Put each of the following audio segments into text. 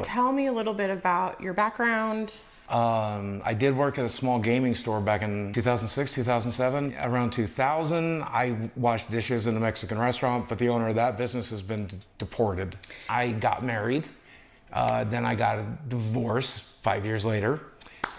Tell me a little bit about your background. I did work at a small gaming store back in 2006, 2007. Around 2000, I washed dishes in a Mexican restaurant, but the owner of that business has been deported. I got married, then I got a divorce 5 years later,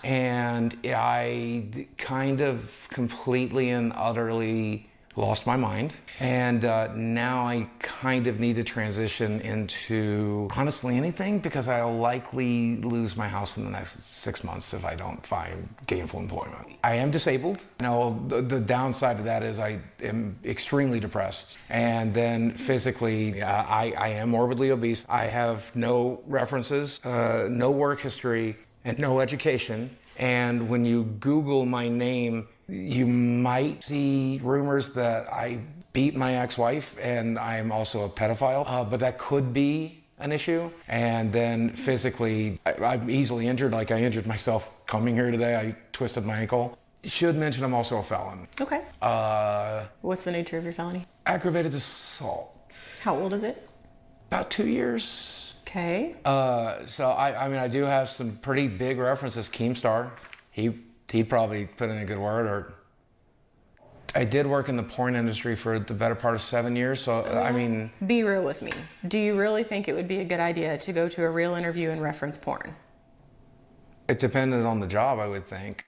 and I kind of completely and utterly lost my mind. And now I kind of need to transition into honestly anything, because I'll likely lose my house in the next 6 months if I don't find gainful employment. I am disabled. Now, the downside of that is I am extremely depressed. And then physically, I am morbidly obese. I have no references, no work history, and no education. And when you Google my name, you might see rumors that I beat my ex-wife and I'm also a pedophile, but that could be an issue. And then physically, I'm easily injured. Like, I injured myself coming here today. I twisted my ankle. Should mention I'm also a felon. Okay. What's the nature of your felony? Aggravated assault. How old is it? About 2 years. Okay. So I mean, I do have some pretty big references. Keemstar, he probably put in a good word. Or I did work in the porn industry for the better part of 7 years. So I mean, be real with me. Do you really think it would be a good idea to go to a real interview and reference porn? it depended on the job, I would think.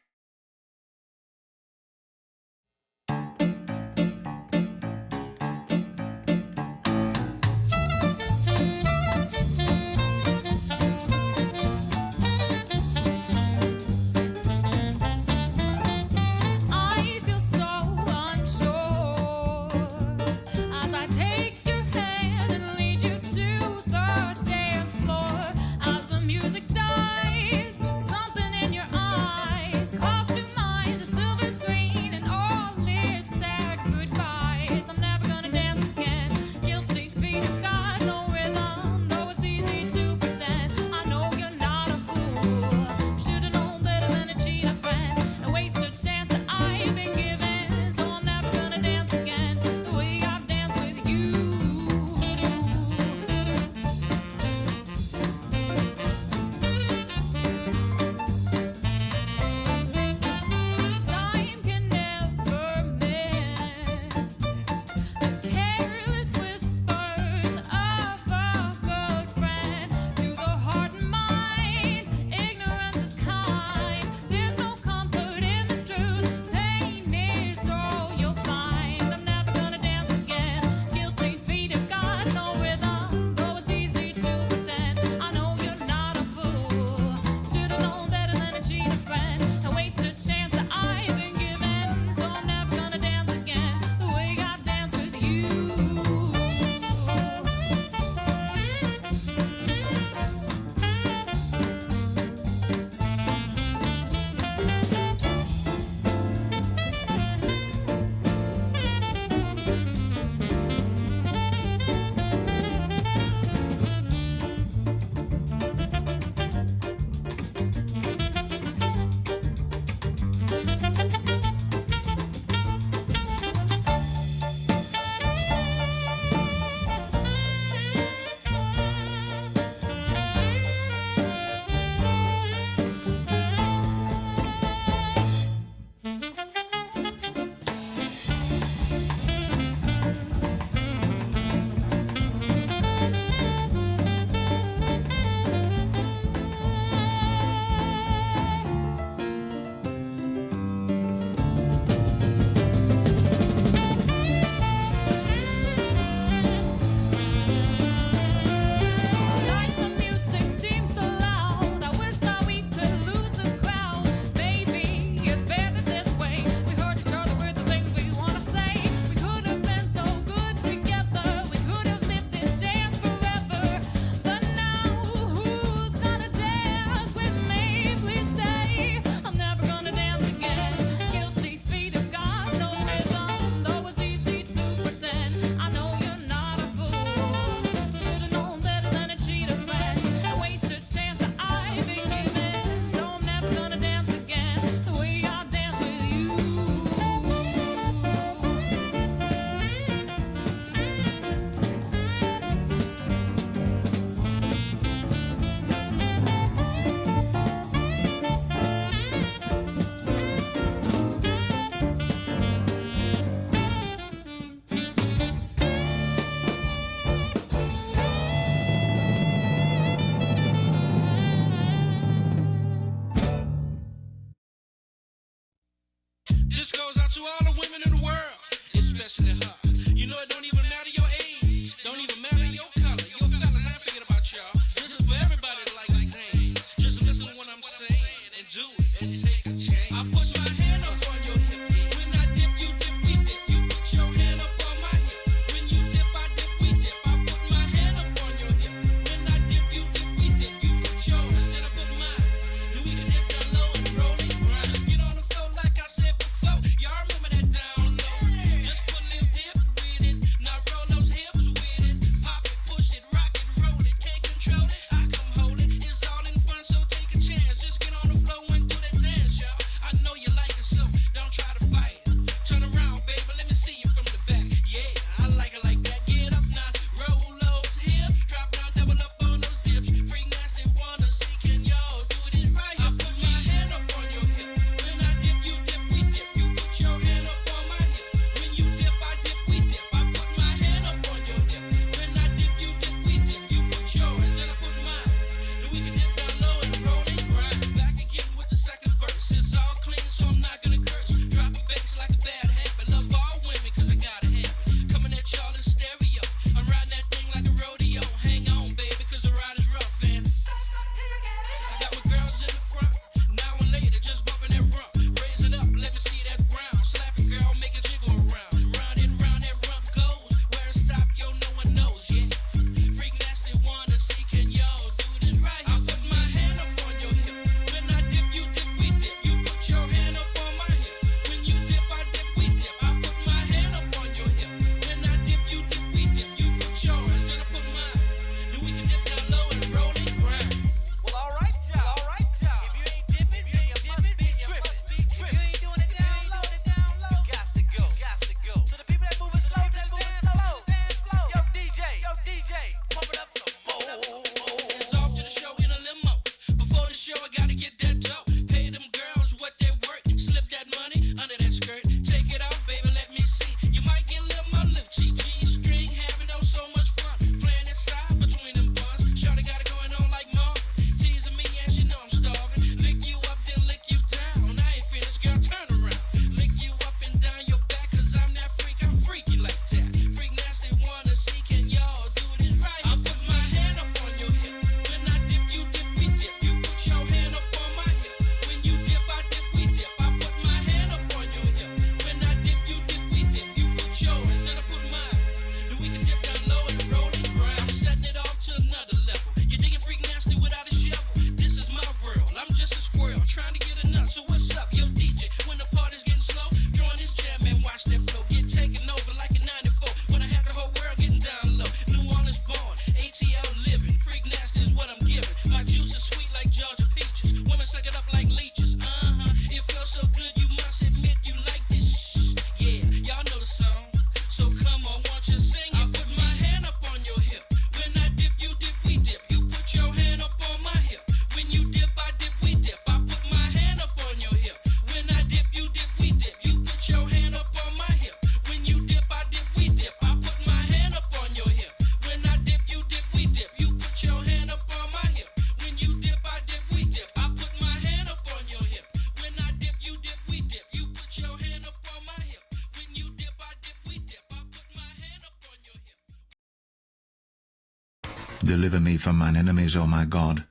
Deliver me from mine enemies, O my God.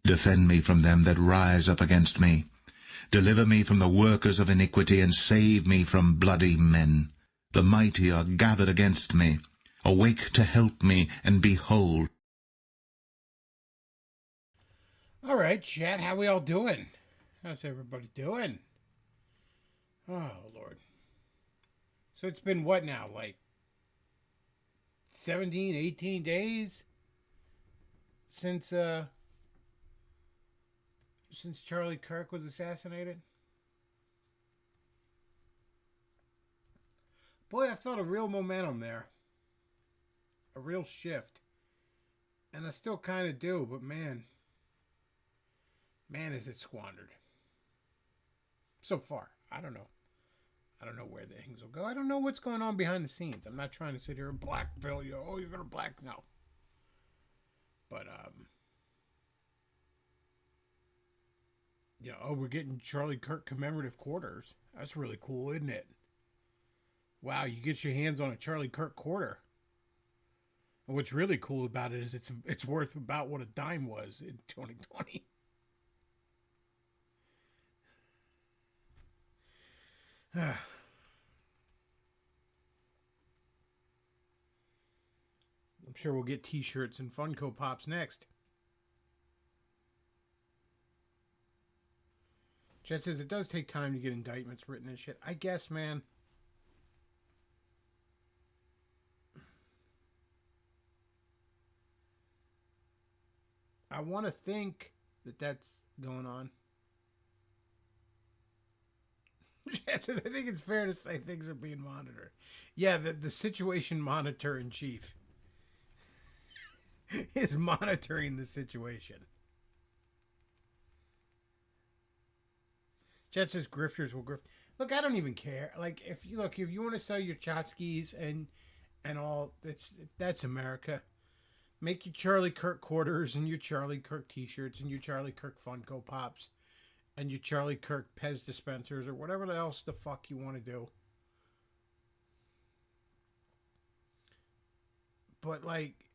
Defend me from them that rise up against me. Deliver me from the workers of iniquity, and save me from bloody men. The mighty are gathered against me. Awake to help me, and behold. All right, chat, how we all doing? How's everybody doing? Oh, Lord. So it's been what now, like 17, 18 days since Charlie Kirk was assassinated? Boy, I felt a real momentum there. A real shift. And I still kind of do, but man, is it squandered. So far, I don't know. I don't know where the things will go. I don't know what's going on behind the scenes. I'm not trying to sit here and blackmail you. Oh, you're going to black... No. But, you know, oh, we're getting Charlie Kirk commemorative quarters. That's really cool, isn't it? Wow, you get your hands on a Charlie Kirk quarter. And what's really cool about it is it's worth about what a dime was in 2020. I'm sure we'll get t-shirts and Funko Pops next. Chet says it does take time to get indictments written and shit. I guess, man. I want to think that that's going on. I think it's fair to say things are being monitored. Yeah, the situation monitor in chief is monitoring the situation. Jet says grifters will grift. Look, I don't even care. Like, if you want to sell your tchotchkes and all, that's America. Make your Charlie Kirk quarters and your Charlie Kirk t-shirts and your Charlie Kirk Funko Pops. And your Charlie Kirk Pez dispensers or whatever else the fuck you want to do. But like,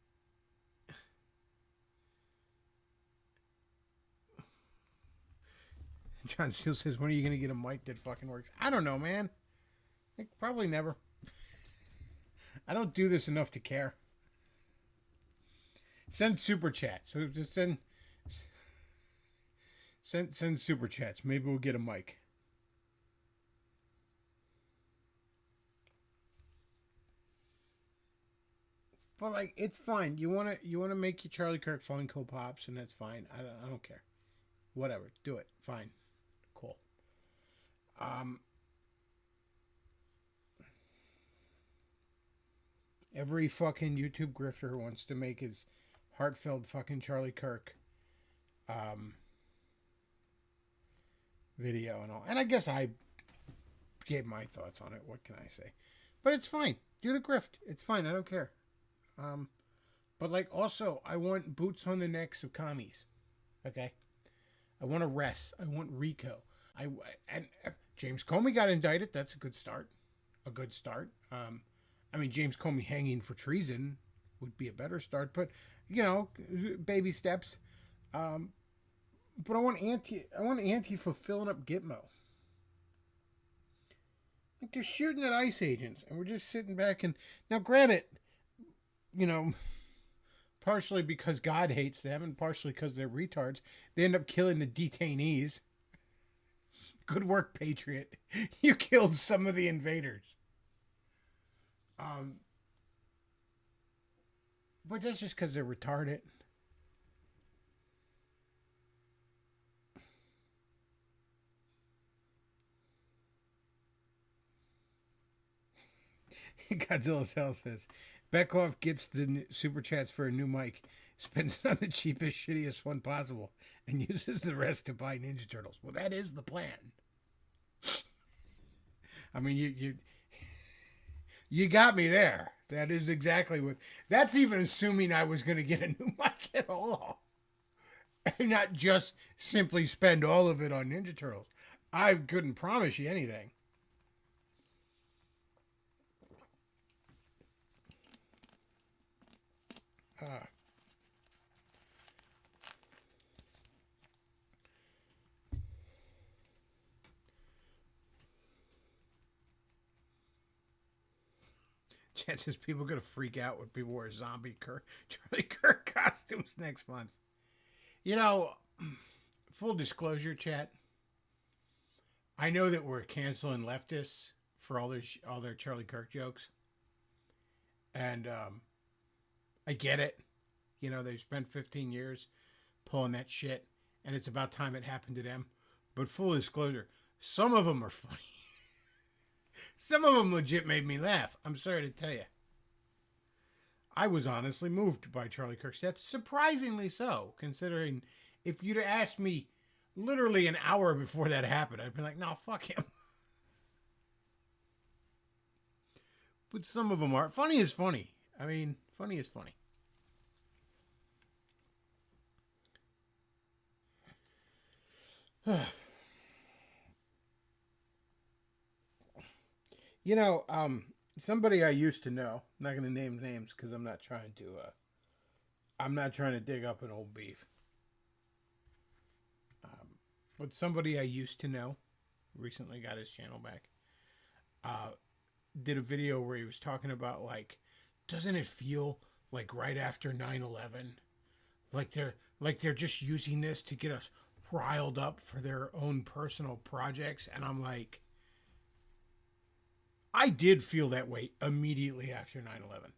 John Steele says, when are you going to get a mic that fucking works? I don't know, man. I think probably never. I don't do this enough to care. Send super chats. So just send super chats. Maybe we'll get a mic. But like, it's fine. You wanna make your Charlie Kirk Funko Pops, and that's fine. I don't care. Whatever, do it. Fine, cool. Every fucking YouTube grifter wants to make his heartfelt fucking Charlie Kirk video and all. And I guess I gave my thoughts on it. What can I say? But it's fine. Do the grift. It's fine. I don't care. But like, also, I want boots on the necks of commies. Okay? I want arrests. I want RICO. And James Comey got indicted. That's a good start. A good start. I mean, James Comey hanging for treason would be a better start. But, you know, baby steps. But I want Anti for filling up Gitmo. Like, they're shooting at ICE agents, and we're just sitting back and... Now, granted, you know, partially because God hates them, and partially because they're retards, they end up killing the detainees. Good work, Patriot. You killed some of the invaders. But that's just because they're retarded. Godzilla's Hell says, Beckloff gets the super chats for a new mic, spends it on the cheapest, shittiest one possible, and uses the rest to buy Ninja Turtles. Well, that is the plan. I mean, you got me there. That is exactly what... That's even assuming I was going to get a new mic at all. And not just simply spend all of it on Ninja Turtles. I couldn't promise you anything. Chances people are going to freak out when people wear Charlie Kirk costumes next month. You know, full disclosure, chat. I know that we're canceling leftists for all their Charlie Kirk jokes. And I get it. You know, they've spent 15 years pulling that shit, and it's about time it happened to them. But full disclosure, some of them are funny. Some of them legit made me laugh. I'm sorry to tell you. I was honestly moved by Charlie Kirk's death. Surprisingly so, considering if you'd have asked me literally an hour before that happened, I'd be like, no, fuck him. But some of them are. Funny is funny. I mean, funny is funny. You know, somebody I used to know. I'm not going to name names because I'm not trying to dig up an old beef. But somebody I used to know recently got his channel back. Did a video where he was talking about, like, doesn't it feel like right after 9/11, like they're just using this to get us riled up for their own personal projects? And I'm like, I did feel that way immediately after 9/11.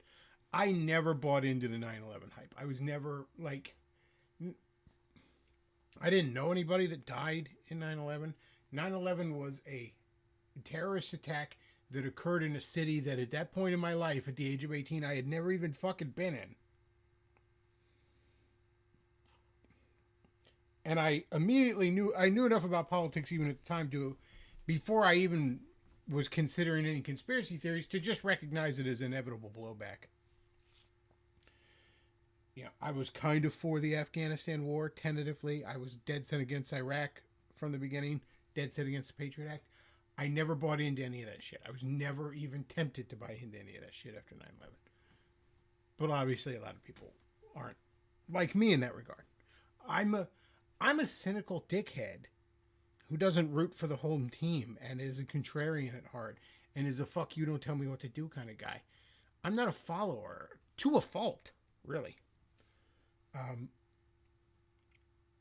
I never bought into the 9/11 hype. I was never, like, I didn't know anybody that died in 9/11. 9/11 was a terrorist attack that occurred in a city that at that point in my life, at the age of 18, I had never even fucking been in. And I immediately knew enough about politics even at the time before I even was considering any conspiracy theories, to just recognize it as inevitable blowback. Yeah, I was kind of for the Afghanistan war, tentatively. I was dead set against Iraq from the beginning, dead set against the Patriot Act. I never bought into any of that shit. I was never even tempted to buy into any of that shit after 9/11. But obviously a lot of people aren't like me in that regard. I'm a cynical dickhead who doesn't root for the home team and is a contrarian at heart and is a fuck you don't tell me what to do kind of guy. I'm not a follower, to a fault, really.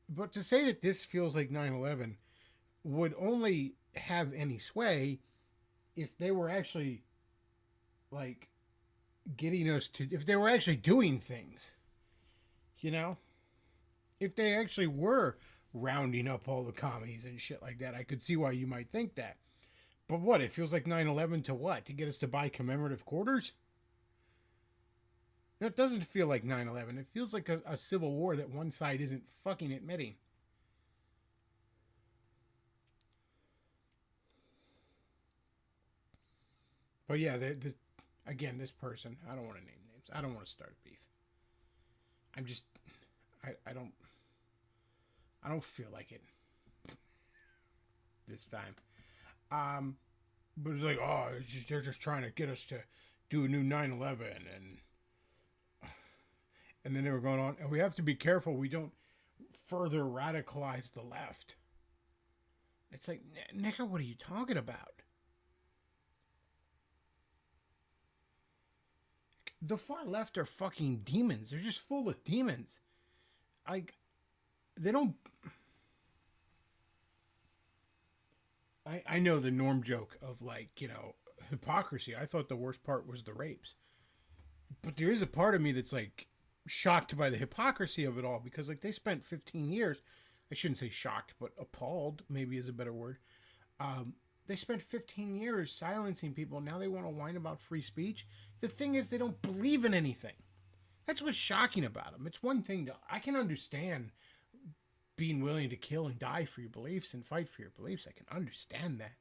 But to say that this feels like 9/11 would only have any sway if they were actually, like, getting us to, if they were actually doing things, you know? If they actually were rounding up all the commies and shit like that, I could see why you might think that. But what, it feels like 9/11 to what? To get us to buy commemorative quarters? No, it doesn't feel like 9/11. It feels like a civil war that one side isn't fucking admitting. But yeah, again, this person, I don't want to name names. I don't want to start a beef. I don't feel like it this time. But it's like, oh, they're just trying to get us to do a new 9/11, and then they were going on, and we have to be careful we don't further radicalize the left. It's like, nigga, what are you talking about? The far left are fucking demons. They're just full of demons. Like, they don't... I know the norm joke of, like, you know, hypocrisy. I thought the worst part was the rapes. But there is a part of me that's, like, shocked by the hypocrisy of it all. Because, like, they spent 15 years... I shouldn't say shocked, but appalled, maybe is a better word. They spent 15 years silencing people. Now they want to whine about free speech. The thing is, they don't believe in anything. That's what's shocking about them. It's one thing I can understand being willing to kill and die for your beliefs and fight for your beliefs. I can understand that,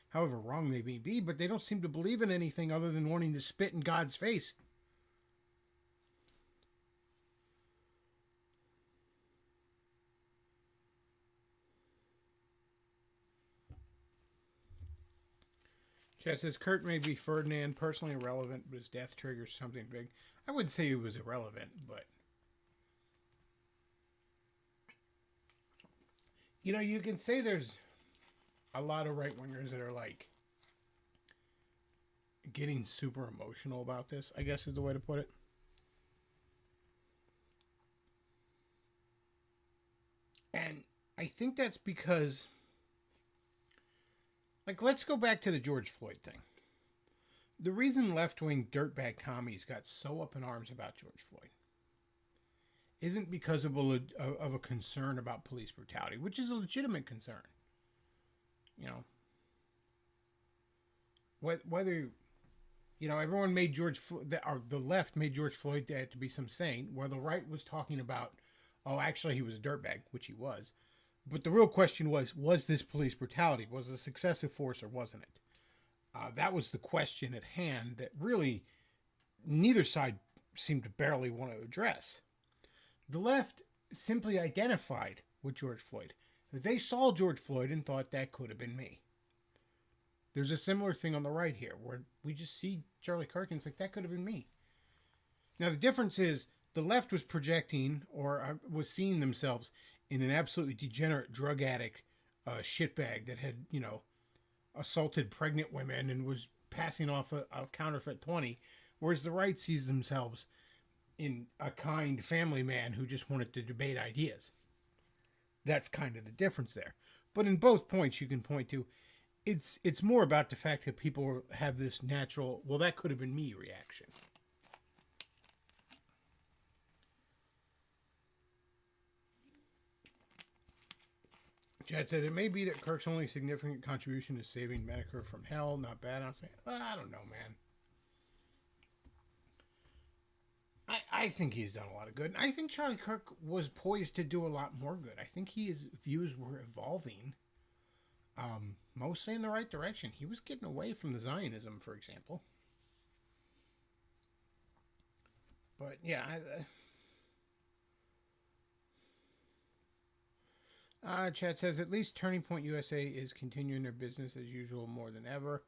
however wrong they may be, but they don't seem to believe in anything other than wanting to spit in God's face. Chat says, Kurt may be Ferdinand, personally irrelevant, but his death triggers something big. I wouldn't say he was irrelevant, but... You know, you can say there's a lot of right-wingers that are, like, getting super emotional about this, I guess is the way to put it. And I think that's because, like, let's go back to the George Floyd thing. The reason left-wing dirtbag commies got so up in arms about George Floyd isn't because of a concern about police brutality, which is a legitimate concern. You know, whether, you know, everyone made George Floyd, or the left made George Floyd to be some saint, where the right was talking about, oh, actually he was a dirtbag, which he was. But the real question was this police brutality? Was this excessive force or wasn't it? That was the question at hand that really neither side seemed to barely want to address. The left simply identified with George Floyd. They saw George Floyd and thought that could have been me. There's a similar thing on the right here where we just see Charlie Kirk and it's like, that could have been me. Now, the difference is the left was projecting or was seeing themselves in an absolutely degenerate drug addict shitbag that had, you know, assaulted pregnant women and was passing off a counterfeit 20, whereas the right sees themselves in a kind family man who just wanted to debate ideas. That's kind of the difference there. But in both points you can point to, it's more about the fact that people have this natural, well, that could have been me reaction. Chad said, it may be that Kirk's only significant contribution is saving Medicare from hell. Not bad. I'm saying, I don't know, man. I think he's done a lot of good. I think Charlie Kirk was poised to do a lot more good. I think his views were evolving mostly in the right direction. He was getting away from the Zionism, for example. But, yeah, Chad says, at least Turning Point USA is continuing their business as usual more than ever.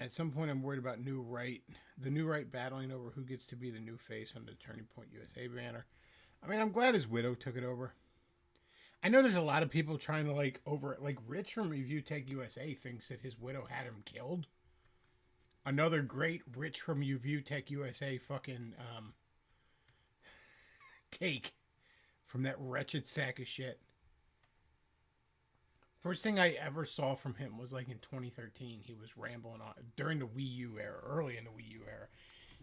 At some point, I'm worried about the new right battling over who gets to be the new face on the Turning Point USA banner. I mean, I'm glad his widow took it over. I know there's a lot of people trying to, like Rich from Review Tech USA thinks that his widow had him killed. Another great Rich from Review Tech USA fucking take from that wretched sack of shit. First thing I ever saw from him was like in 2013. He was rambling on, during the Wii U era, early in the Wii U era.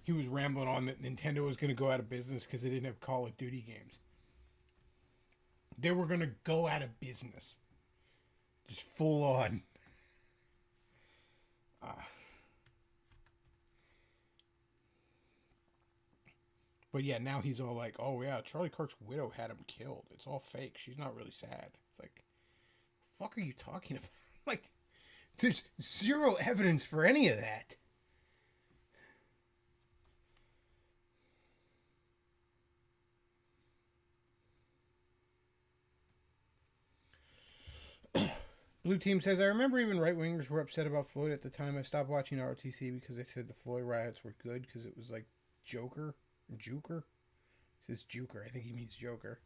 He was rambling on that Nintendo was going to go out of business because they didn't have Call of Duty games. They were going to go out of business. Just full on. But yeah, now he's all like, oh yeah, Charlie Kirk's widow had him killed. It's all fake. She's not really sad. It's like, fuck are you talking about? Like, there's zero evidence for any of that. Blue Team says, I remember even right-wingers were upset about Floyd at the time. I stopped watching ROTC because they said the Floyd riots were good because it was like Joker. He says Juker. I think he means Joker.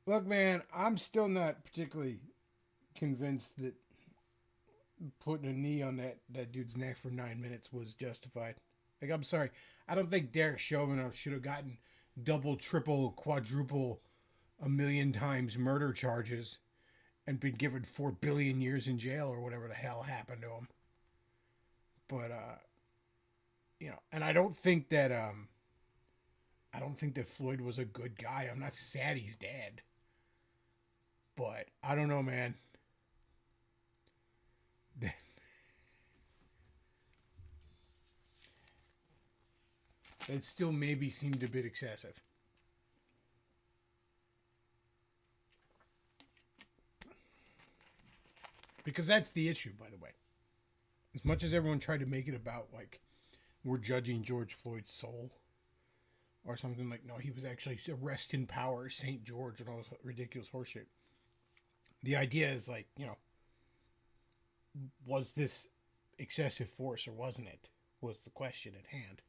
Look, man, I'm still not particularly convinced that putting a knee on that dude's neck for 9 minutes was justified. Like, I'm sorry. I don't think Derek Chauvin should have gotten double, triple, quadruple, a million times murder charges and been given 4 billion years in jail or whatever the hell happened to him. But, you know, and I don't think that Floyd was a good guy. I'm not sad he's dead. But I don't know, man. That still maybe seemed a bit excessive. Because that's the issue, by the way. As much as everyone tried to make it about, like, we're judging George Floyd's soul or something, like, no, he was actually a rest in power, St. George, and all this ridiculous horseshit. The idea is, like, you know, was this excessive force or wasn't it? Was the question at hand.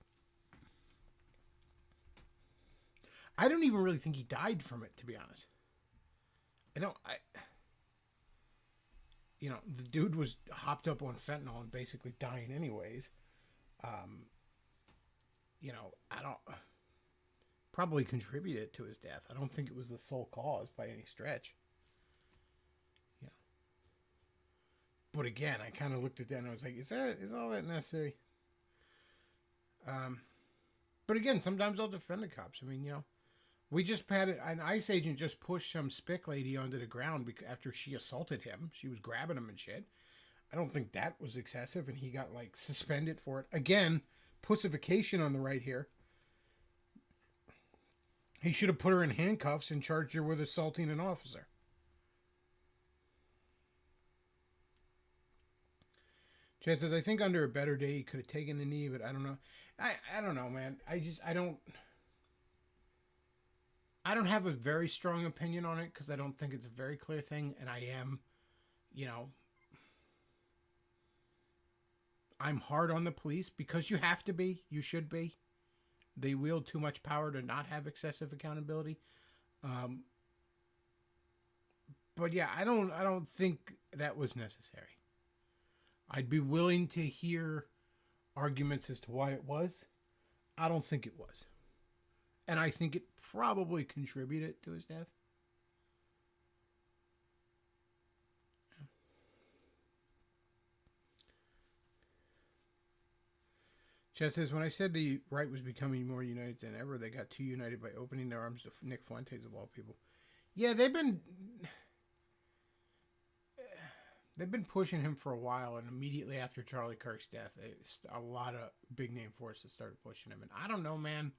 I don't even really think he died from it, to be honest. you know, the dude was hopped up on fentanyl and basically dying anyways. You know, I don't probably contributed to his death. I don't think it was the sole cause by any stretch. Yeah. But again, I kind of looked at that and I was like, is all that necessary? But again, sometimes I'll defend the cops. I mean, you know, we just had an ICE agent just pushed some spick lady onto the ground after she assaulted him. She was grabbing him and shit. I don't think that was excessive, and he got like suspended for it. Again, pussification on the right here. He should have put her in handcuffs and charged her with assaulting an officer. Chad says, I think under a better day he could have taken the knee, but I don't know. I don't know, man. I don't have a very strong opinion on it because I don't think it's a very clear thing, and I am, you know, I'm hard on the police because you have to be. You should be. They wield too much power to not have excessive accountability. But yeah, I don't think that was necessary. I'd be willing to hear arguments as to why it was. I don't think it was. And I think it probably contributed to his death. Chad says, when I said the right was becoming more united than ever, they got too united by opening their arms to Nick Fuentes, of all people. Yeah, they've been pushing him for a while, and immediately after Charlie Kirk's death, a lot of big-name forces started pushing him. And I don't know, man.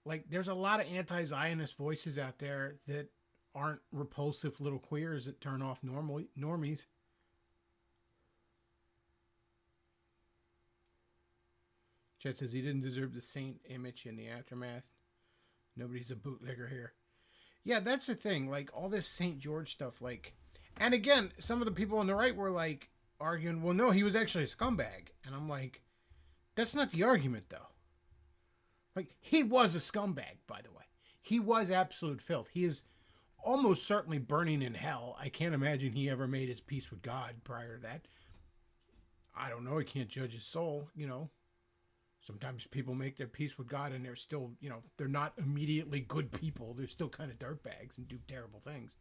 Like, there's a lot of anti-Zionist voices out there that aren't repulsive little queers that turn off normies. Chet says he didn't deserve the saint image in the aftermath. Nobody's a bootlegger here. Yeah, that's the thing. Like, all this St. George stuff, like... And again, some of the people on the right were, like, arguing, well, no, he was actually a scumbag. And I'm like, that's not the argument, though. Like, he was a scumbag, by the way. He was absolute filth. He is almost certainly burning in hell. I can't imagine he ever made his peace with God prior to that. I don't know. I can't judge his soul, you know. Sometimes people make their peace with God and they're still, you know, they're not immediately good people. They're still kind of dirtbags and do terrible things.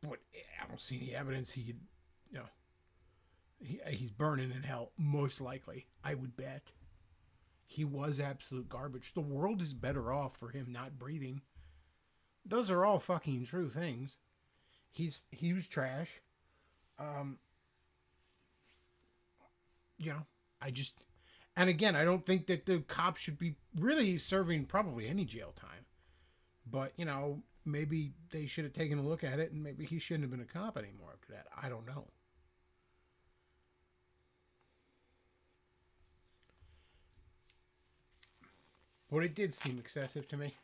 But I don't see any evidence he's burning in hell, most likely. I would bet. He was absolute garbage. The world is better off for him not breathing. Those are all fucking true things. He was trash. You know, and again, I don't think that the cops should be really serving probably any jail time. But, you know, maybe they should have taken a look at it and maybe he shouldn't have been a cop anymore after that. I don't know. But it did seem excessive to me.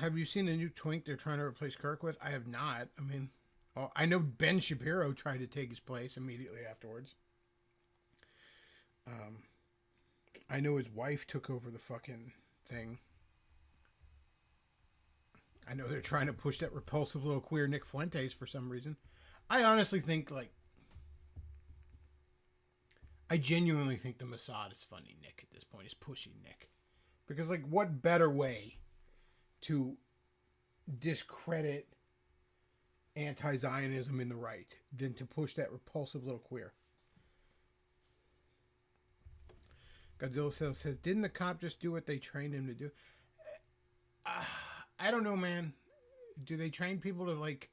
Have you seen the new twink they're trying to replace Kirk with? I have not. I mean, I know Ben Shapiro tried to take his place immediately afterwards. I know his wife took over the fucking thing. I know they're trying to push that repulsive little queer Nick Fuentes for some reason. I honestly think, like, I genuinely think the Mossad is funding Nick at this point, is pushing Nick. Because, like, what better way to discredit anti-Zionism in the right than to push that repulsive little queer? Godzilla says, didn't the cop just do what they trained him to do? I don't know, man. Do they train people to, like,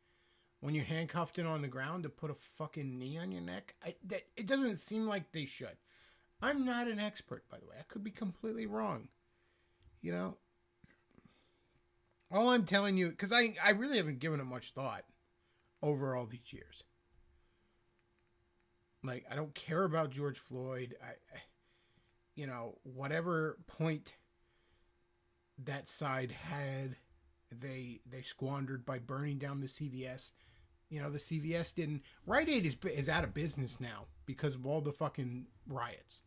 when you're handcuffed and on the ground, to put a fucking knee on your neck? It doesn't seem like they should. I'm not an expert, by the way. I could be completely wrong. You know? All I'm telling you, because I really haven't given it much thought over all these years. Like, I don't care about George Floyd. You know, whatever point that side had, they squandered by burning down the CVS. You know, the CVS didn't. Rite Aid is out of business now because of all the fucking riots.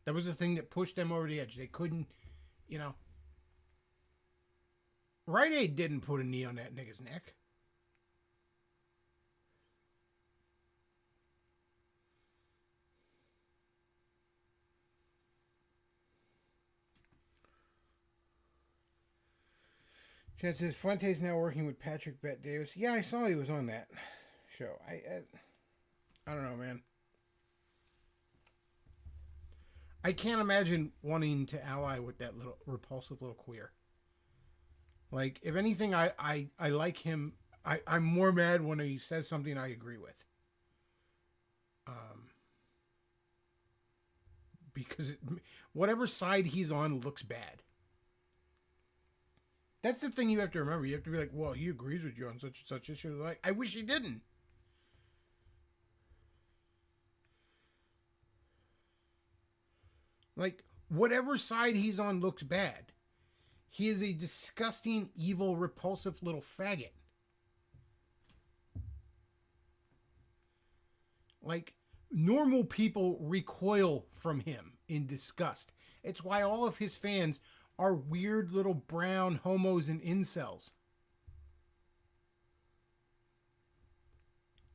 That was the thing that pushed them over the edge. They couldn't, you know. Rite Aid didn't put a knee on that nigga's neck. Chad says Fuente's now working with Patrick Bet Davis. Yeah, I saw he was on that show. I don't know, man. I can't imagine wanting to ally with that little repulsive little queer. Like, if anything, I like him. I'm more mad when he says something I agree with. Because whatever side he's on looks bad. That's the thing you have to remember. You have to be like, well, he agrees with you on such and such issue. Like, I wish he didn't. Like, whatever side he's on looks bad. He is a disgusting, evil, repulsive little faggot. Like, normal people recoil from him in disgust. It's why all of his fans are weird little brown homos and incels.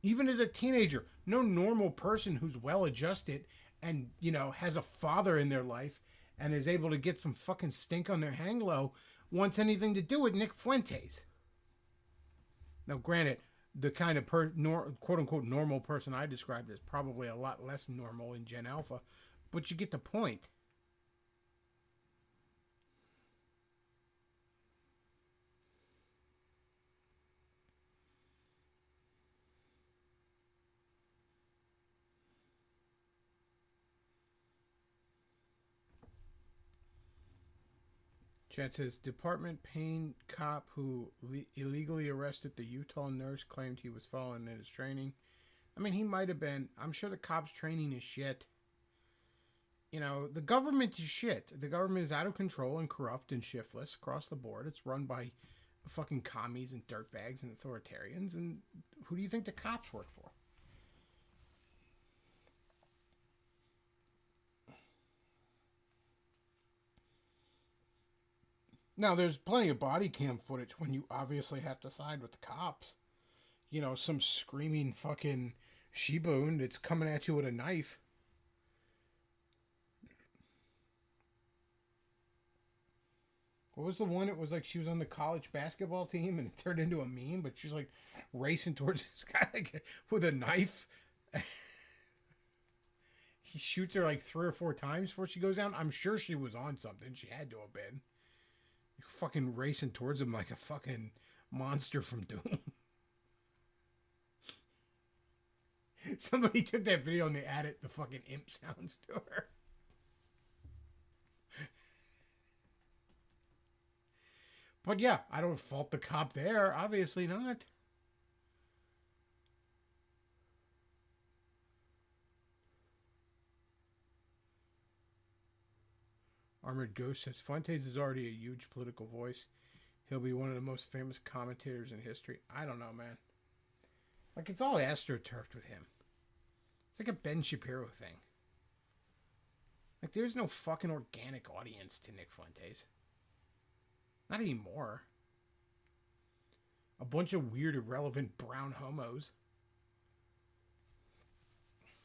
Even as a teenager, no normal person who's well adjusted and, you know, has a father in their life and is able to get some fucking stink on their hang low wants anything to do with Nick Fuentes. Now, granted, the kind of quote-unquote normal person I described is probably a lot less normal in Gen Alpha, but you get the point. Chat says, Department Payne cop who illegally arrested the Utah nurse claimed he was following in his training. I mean, he might have been. I'm sure the cop's training is shit. You know, the government is shit. The government is out of control and corrupt and shiftless across the board. It's run by fucking commies and dirtbags and authoritarians. And who do you think the cops work for? Now, there's plenty of body cam footage when you obviously have to side with the cops. You know, some screaming fucking she-boon that's coming at you with a knife. What was the one? It was like she was on the college basketball team and it turned into a meme, but she's like racing towards this guy like with a knife. He shoots her like 3 or 4 times before she goes down. I'm sure she was on something. She had to have been. Fucking racing towards him like a fucking monster from Doom. Somebody took that video and they added the fucking imp sounds to her. But yeah, I don't fault the cop there. Obviously not. Armored Ghost says, Fuentes is already a huge political voice. He'll be one of the most famous commentators in history. I don't know, man. Like, it's all astroturfed with him. It's like a Ben Shapiro thing. Like, there's no fucking organic audience to Nick Fuentes. Not anymore. A bunch of weird, irrelevant brown homos.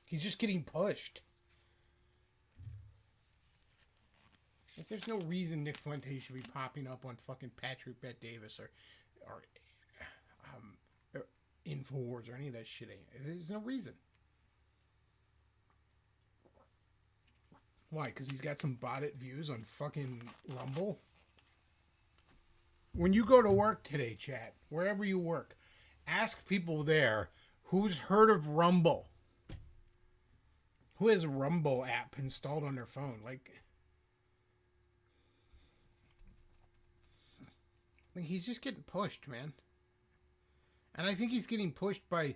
He's just getting pushed. Like, there's no reason Nick Fuentes should be popping up on fucking Patrick Bet Davis or Infowars or any of that shit. There's no reason. Why? Because he's got some botted views on fucking Rumble? When you go to work today, chat, wherever you work, ask people there who's heard of Rumble. Who has a Rumble app installed on their phone? Like, he's just getting pushed, man. And I think he's getting pushed by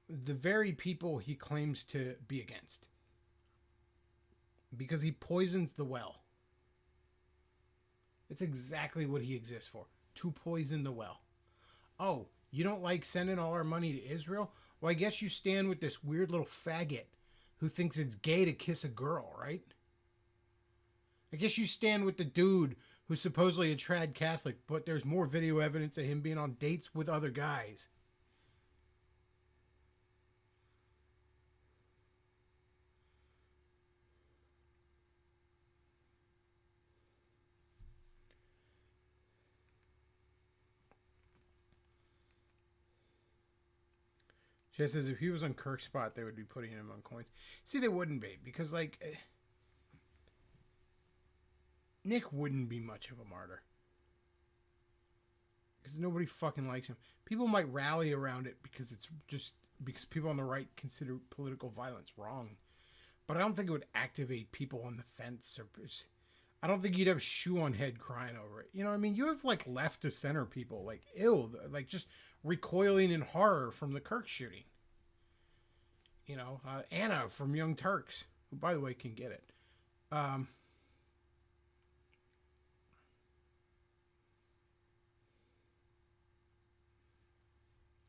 the very people he claims to be against. Because he poisons the well. It's exactly what he exists for. To poison the well. Oh, You don't like sending all our money to Israel? Well, I guess you stand with this weird little faggot who thinks it's gay to kiss a girl, right? I guess you stand with the dude who's supposedly a trad Catholic, but there's more video evidence of him being on dates with other guys. She says if he was on Kirk's spot, they would be putting him on coins. See, they wouldn't be, because, like, Nick wouldn't be much of a martyr. Because nobody fucking likes him. People might rally around it because it's just because people on the right consider political violence wrong. But I don't think it would activate people on the fence. Or I don't think you'd have shoe on head crying over it. You know what I mean? You have, like, left to center people, like, like, just recoiling in horror from the Kirk shooting. You know, Anna from Young Turks, who, by the way, can get it.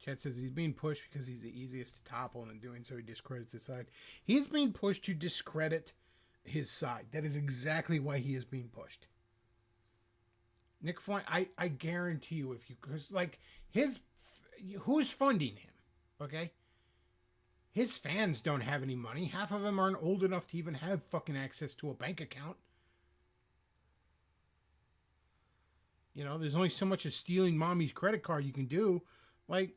Chad says he's being pushed because he's the easiest to topple, and in doing so, he discredits his side. He's being pushed to discredit his side. That is exactly why he is being pushed. Nick Flynn, I guarantee you, if you, because, like, who's funding him? Okay? His fans don't have any money. Half of them aren't old enough to even have fucking access to a bank account. You know, there's only so much of stealing mommy's credit card you can do. Like,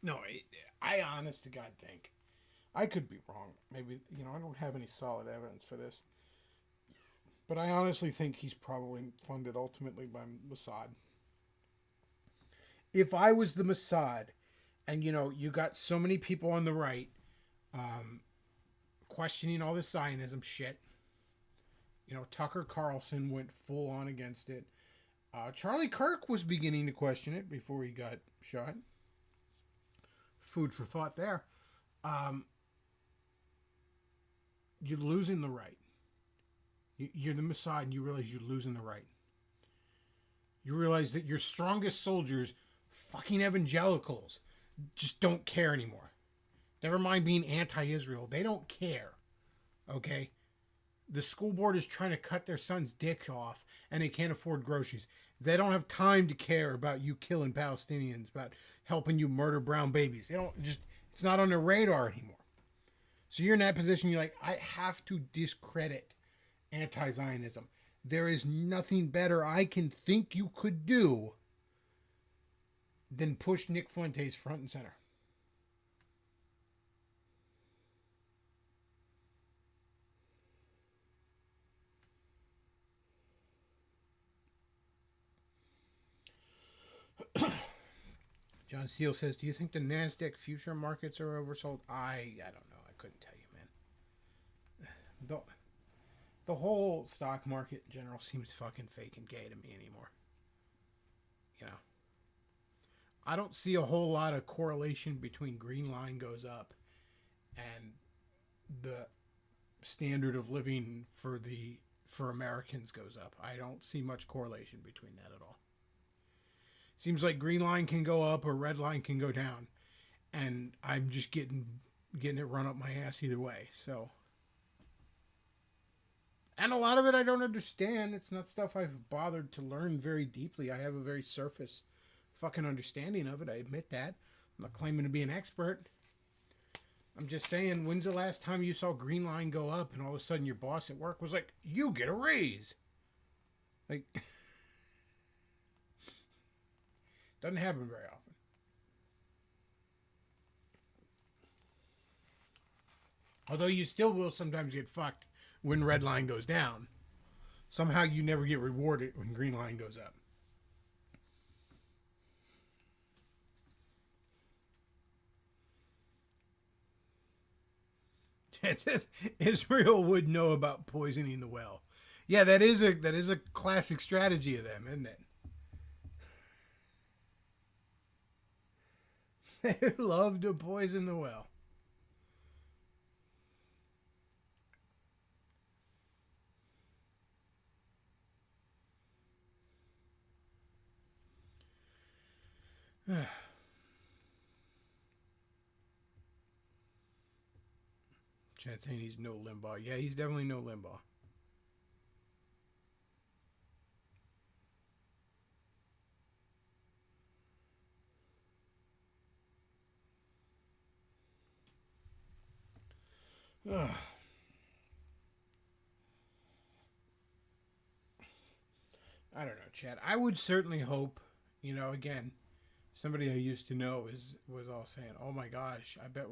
no, I honest to God think, I could be wrong. Maybe, you know, I don't have any solid evidence for this. But I honestly think he's probably funded ultimately by Mossad. If I was the Mossad, and, you know, you got so many people on the right questioning all this Zionism shit. You know, Tucker Carlson went full on against it. Charlie Kirk was beginning to question it before he got shot. Food for thought there. You're losing the right. You're the Mossad, and you realize you're losing the right. You realize that your strongest soldiers, fucking evangelicals, just don't care anymore. Never mind being anti-Israel. They don't care. Okay? The school board is trying to cut their son's dick off, and they can't afford groceries. They don't have time to care about you killing Palestinians, about helping you murder brown babies. They don't just, it's not on their radar anymore. So you're in that position, you're like, I have to discredit anti-Zionism. There is nothing better I can think you could do than push Nick Fuentes front and center. John Steele says, do you think the NASDAQ future markets are oversold? I don't know. I couldn't tell you, man. The whole stock market in general seems fucking fake and gay to me anymore. You know, I don't see a whole lot of correlation between green line goes up and the standard of living for Americans goes up. I don't see much correlation between that at all. Seems like green line can go up or red line can go down, and I'm just getting it run up my ass either way. So, and a lot of it I don't understand. It's not stuff I've bothered to learn very deeply. I have a very surface fucking understanding of it. I admit that. I'm not claiming to be an expert. I'm just saying, when's the last time you saw green line go up and all of a sudden your boss at work was like, you get a raise? Like, doesn't happen very often. Although you still will sometimes get fucked when red line goes down. Somehow you never get rewarded when green line goes up. It says Israel would know about poisoning the well. Yeah, that is a classic strategy of them, isn't it? They love to poison the well. chat saying he's no Limbaugh. Yeah, he's definitely no Limbaugh. Ugh. I don't know, Chad. I would certainly hope, again, somebody I used to know was all saying, "Oh my gosh, I bet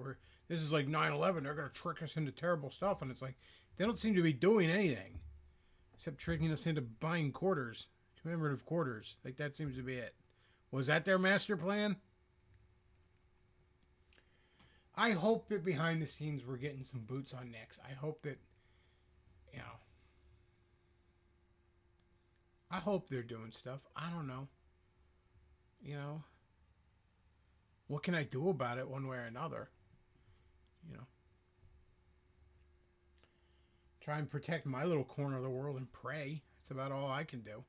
this is like 9/11. They're gonna trick us into terrible stuff," and it's like they don't seem to be doing anything except tricking us into buying quarters, commemorative quarters. Like that seems to be it. Was that their master plan? I hope that behind the scenes we're getting some boots on necks. I hope that, I hope they're doing stuff. I don't know. What can I do about it one way or another? Try and protect my little corner of the world and pray. That's about all I can do.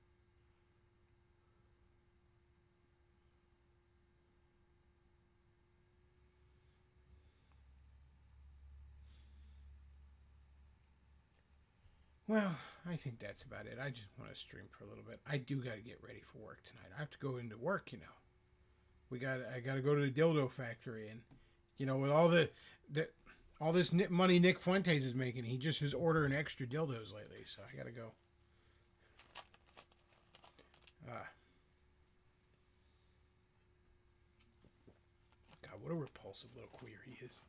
Well, I think that's about it. I just want to stream for a little bit. I do got to get ready for work tonight. I have to go into work, I got to go to the dildo factory, and with all all this money Nick Fuentes is making, he just is ordering extra dildos lately. So I got to go. God, what a repulsive little queer he is.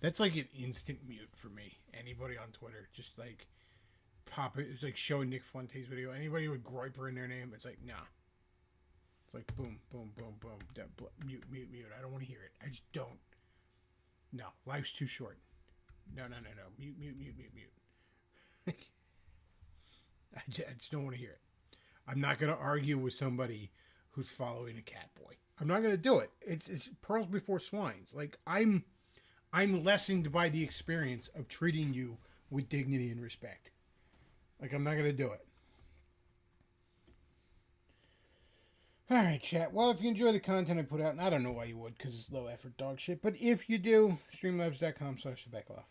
That's like an instant mute for me. Anybody on Twitter, just like pop it. It's like showing Nick Fuentes video. Anybody with Groiper in their name, it's like, nah. It's like boom, boom, boom, boom. Mute, mute, mute. I don't want to hear it. I just don't. No, life's too short. No. Mute, mute, mute, mute, mute. I just don't want to hear it. I'm not going to argue with somebody who's following a cat boy. I'm not going to do it. It's pearls before swines. Like, I'm lessened by the experience of treating you with dignity and respect. Like, I'm not going to do it. All right, chat. Well, if you enjoy the content I put out, and I don't know why you would, because it's low effort dog shit, but if you do, streamlabs.com/thebacklaugh,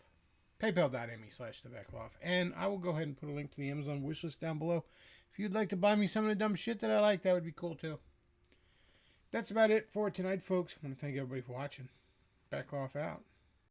paypal.me/thebacklaugh, and I will go ahead and put a link to the Amazon wishlist down below. If you'd like to buy me some of the dumb shit that I like, that would be cool too. That's about it for tonight, folks. I want to thank everybody for watching. Backlaw out.